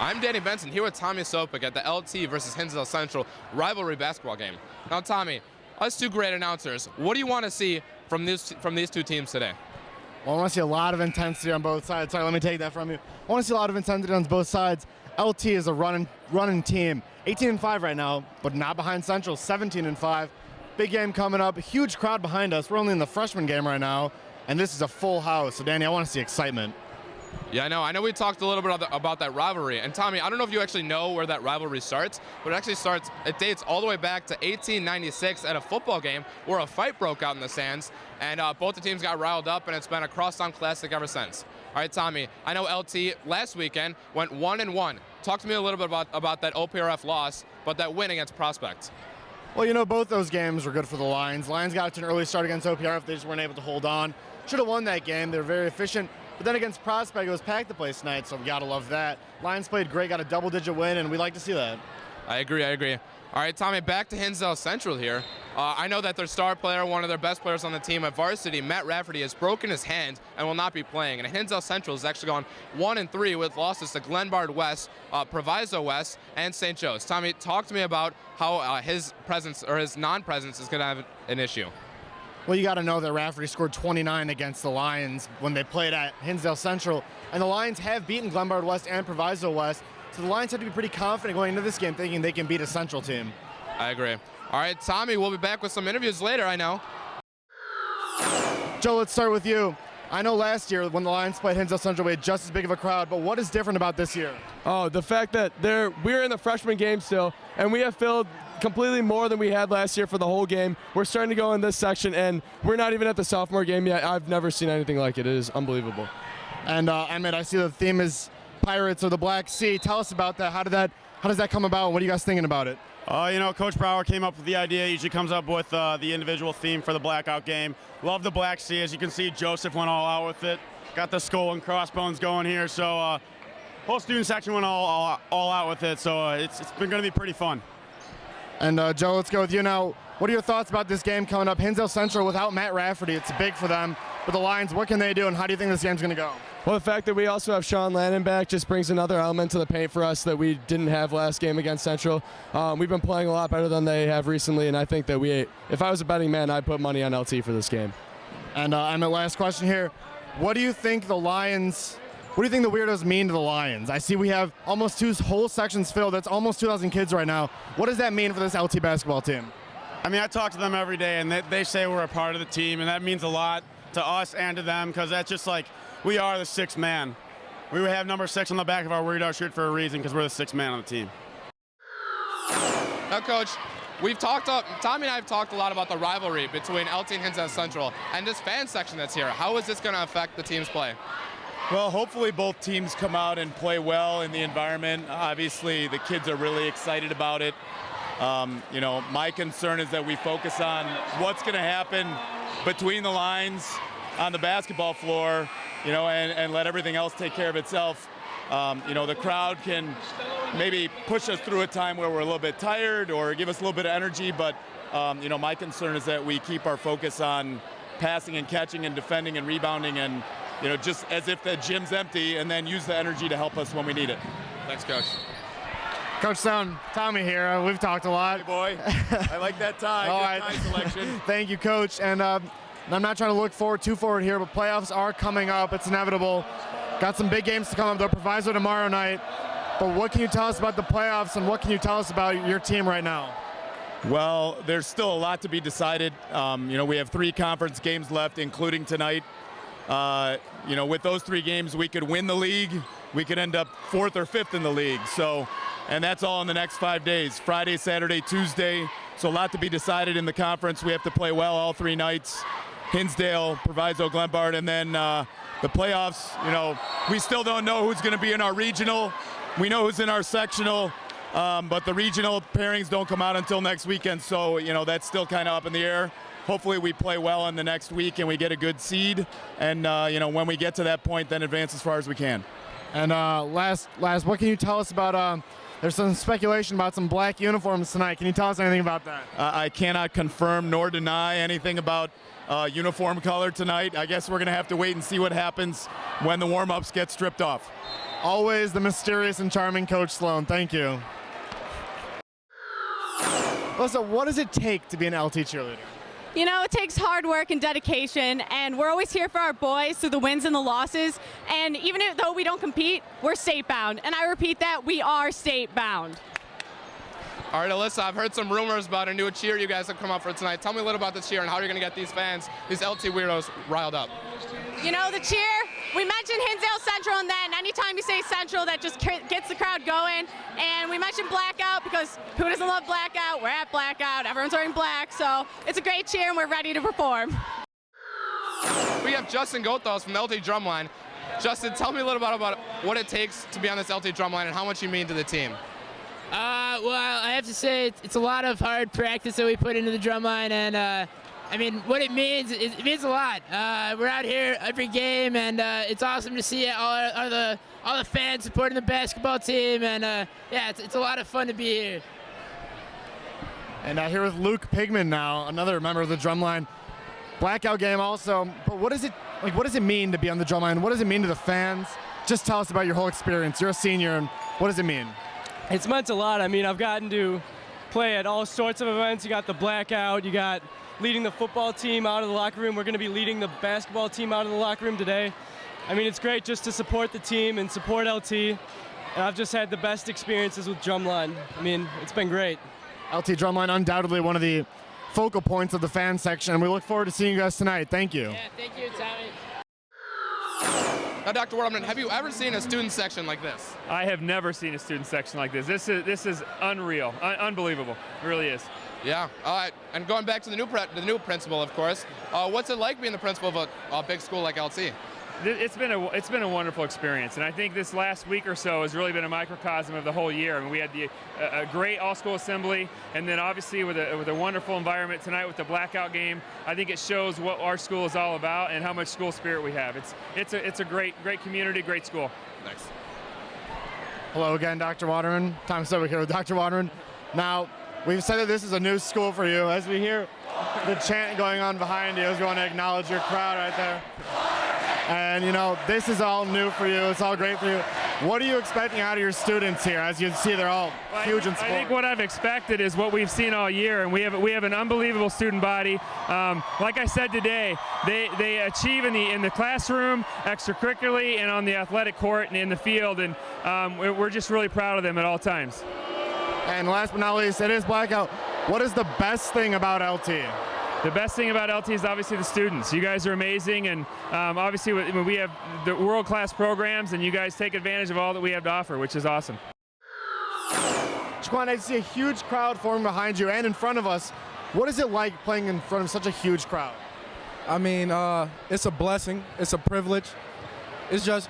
I'm Danny Benson here with Tommy Sopic at the LT versus Hinsdale Central rivalry basketball game. Now, Tommy, us two great announcers, what do you want to see from these two teams today? Well, I want to see a lot of intensity on both sides. Sorry, let me take that from you. I want to see a lot of intensity on both sides. LT is a running team, 18-5 right now, but not behind Central, 17-5. Big game coming up, huge crowd behind us. We're only in the freshman game right now, and this is a full house. So, Danny, I want to see excitement. Yeah, I know we talked a little bit about that rivalry. And Tommy, I don't know if you actually know where that rivalry starts, but it dates all the way back to 1896 at a football game where a fight broke out in the stands, and both the teams got riled up, and it's been a crosstown classic ever since. All right, Tommy, I know LT last weekend went 1-1. Talk to me a little bit about that OPRF loss, but that win against Prospect. Well, you know, both those games were good for the Lions. Lions got to an early start against OPRF. They just weren't able to hold on. Should have won that game. They were very efficient. But then against Prospect, it was packed the place tonight, so we got to love that. Lions played great, got a double-digit win, and we like to see that. I agree. All right, Tommy, back to Hinsdale Central here. I know that their star player, one of their best players on the team at varsity, Matt Rafferty, has broken his hand and will not be playing. And Hinsdale Central has actually gone 1-3 with losses to Glenbard West, Proviso West, and St. Joe's. Tommy, talk to me about how his presence or his non-presence is going to have an issue. Well, you got to know that Rafferty scored 29 against the Lions when they played at Hinsdale Central. And the Lions have beaten Glenbard West and Proviso West. So the Lions have to be pretty confident going into this game, thinking they can beat a Central team. I agree. All right, Tommy, we'll be back with some interviews later, I know. Joe, let's start with you. I know last year when the Lions played Hinsdale Central, we had just as big of a crowd, but what is different about this year? Oh, the fact that we're in the freshman game still, and we have filled completely more than we had last year for the whole game. We're starting to go in this section, and we're not even at the sophomore game yet. I've never seen anything like it. It is unbelievable. And Emmett, I see the theme is Pirates of the Black Sea. Tell us about that. How does that come about? What are you guys thinking about it? You know, Coach Brower came up with the idea. He usually comes up with the individual theme for the blackout game. Love the Black Sea. As you can see, Joseph went all out with it. Got the skull and crossbones going here. So whole student section went all out with it. So it's been going to be pretty fun. And Joe, let's go with you now. What are your thoughts about this game coming up? Hinsdale Central without Matt Rafferty, it's big for them. But the Lions, what can they do, and how do you think this game's going to go? Well, the fact that we also have Sean Lannon back just brings another element to the paint for us that we didn't have last game against Central. We've been playing a lot better than they have recently, and I think that if I was a betting man, I'd put money on LT for this game. And Emmett, last question here. What do you think the Weirdos mean to the Lions? I see we have almost two whole sections filled. That's almost 2,000 kids right now. What does that mean for this LT basketball team? I mean, I talk to them every day, and they say we're a part of the team, and that means a lot to us and to them, because that's just like we are the sixth man. We have number 6 on the back of our Weirdo shirt for a reason, because we're the sixth man on the team. Now, Coach, Tommy and I have talked a lot about the rivalry between LT and Hinsdale Central and this fan section that's here. How is this going to affect the team's play? Well, hopefully both teams come out and play well in the environment. Obviously, the kids are really excited about it. You know, my concern is that we focus on what's going to happen between the lines on the basketball floor, you know, and let everything else take care of itself. You know, the crowd can maybe push us through a time where we're a little bit tired or give us a little bit of energy, but, you know, my concern is that we keep our focus on passing and catching and defending and rebounding and, you know, just as if the gym's empty, and then use the energy to help us when we need it. Thanks, Coach. Coach Stone, Tommy here. We've talked a lot. Hey, boy. I like that tie. All Good right. tie selection. Thank you, Coach. And I'm not trying to look too forward here, but playoffs are coming up. It's inevitable. Got some big games to come up. The Proviso tomorrow night. But what can you tell us about the playoffs, and what can you tell us about your team right now? Well, there's still a lot to be decided. You know, we have 3 conference games left, including tonight. You know, with those 3 games, we could win the league. We could end up 4th or 5th in the league. So, and that's all in the next 5 days, Friday, Saturday, Tuesday. So a lot to be decided in the conference. We have to play well all 3 nights. Hinsdale, Proviso, Glenbard, and then the playoffs, you know, we still don't know who's going to be in our regional. We know who's in our sectional, but the regional pairings don't come out until next weekend. So, you know, that's still kind of up in the air. Hopefully we play well in the next week and we get a good seed. And, you know, when we get to that point, then advance as far as we can. And last, what can you tell us about There's some speculation about some black uniforms tonight. Can you tell us anything about that? I cannot confirm nor deny anything about uniform color tonight. I guess we're going to have to wait and see what happens when the warm-ups get stripped off. Always the mysterious and charming Coach Sloan. Thank you. Alyssa, what does it take to be an LT cheerleader? You know, it takes hard work and dedication, and we're always here for our boys through the wins and the losses. And even though we don't compete, we're state-bound. And I repeat that, we are state-bound. All right, Alyssa, I've heard some rumors about a new cheer you guys have come up for tonight. Tell me a little about the cheer and how you're going to get these fans, these LT weirdos, riled up. You know, the cheer, we mentioned Hinsdale Central, and then anytime you say Central, that just gets the crowd going. And we mentioned Blackout because who doesn't love Blackout? We're at Blackout. Everyone's wearing black, so it's a great cheer, and we're ready to perform. We have Justin Gothos from the LT Drumline. Justin, tell me a little bit about what it takes to be on this LT Drumline and how much you mean to the team. Well, I have to say it's a lot of hard practice that we put into the drumline, and I mean, what it means a lot. We're out here every game, and it's awesome to see all the fans supporting the basketball team, and yeah, it's a lot of fun to be here. And here with Luke Pigman now, another member of the drumline. Blackout game also, but what does it mean to be on the drumline? What does it mean to the fans? Just tell us about your whole experience. You're a senior, and what does it mean? It's meant a lot. I mean, I've gotten to play at all sorts of events. You got the Blackout, you got leading the football team out of the locker room. We're going to be leading the basketball team out of the locker room today. I mean, it's great just to support the team and support LT. And I've just had the best experiences with drumline. I mean, it's been great. LT Drumline, undoubtedly one of the focal points of the fan section, and we look forward to seeing you guys tonight. Thank you. Yeah, thank you, Tommy. Now, Dr. Waterman, have you ever seen a student section like this? I have never seen a student section like this. This is unreal, unbelievable. It really is. Yeah. And going back to the new principal, of course, what's it like being the principal of a big school like LT? It's been a wonderful experience, and I think this last week or so has really been a microcosm of the whole year. I mean, we had a great all-school assembly, and then obviously with a wonderful environment tonight with the Blackout game. I think it shows what our school is all about and how much school spirit we have. It's a great community, great school. Thanks. Hello again, Dr. Waterman. Tom Sopic here with Dr. Waterman. Now, we've said that this is a new school for you. As we hear the chant going on behind you, as we want to acknowledge your crowd right there. And, you know, this is all new for you. It's all great for you. What are you expecting out of your students here? As you can see, they're all huge in sport. I think what I've expected is what we've seen all year, and we have an unbelievable student body. Like I said today, they achieve in the classroom, extracurricularly, and on the athletic court and in the field, and we're just really proud of them at all times. And last but not least, it is Blackout. What is the best thing about LT? The best thing about LT is obviously the students. You guys are amazing, and obviously we have the world-class programs, and you guys take advantage of all that we have to offer, which is awesome. Jaquan, I see a huge crowd forming behind you and in front of us. What is it like playing in front of such a huge crowd? I mean, it's a blessing. It's a privilege. It's just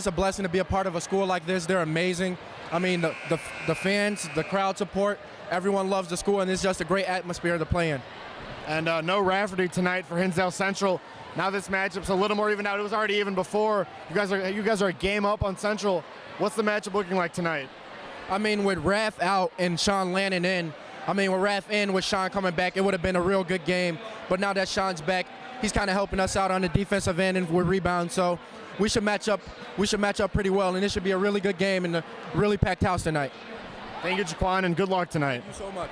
a blessing to be a part of a school like this. They're amazing. I mean, the fans, the crowd support, everyone loves the school, and it's just a great atmosphere to play in. And no Rafferty tonight for Hinsdale Central. Now this matchup's a little more even out. It was already even before. You guys are a game up on Central. What's the matchup looking like tonight? I mean, with Raf out and Sean Lannon in, with Raf in with Sean coming back, it would have been a real good game. But now that Sean's back, he's kind of helping us out on the defensive end and with rebounds. So we should match up pretty well, and it should be a really good game and a really packed house tonight. Thank you, Jaquan, and good luck tonight. Thank you so much.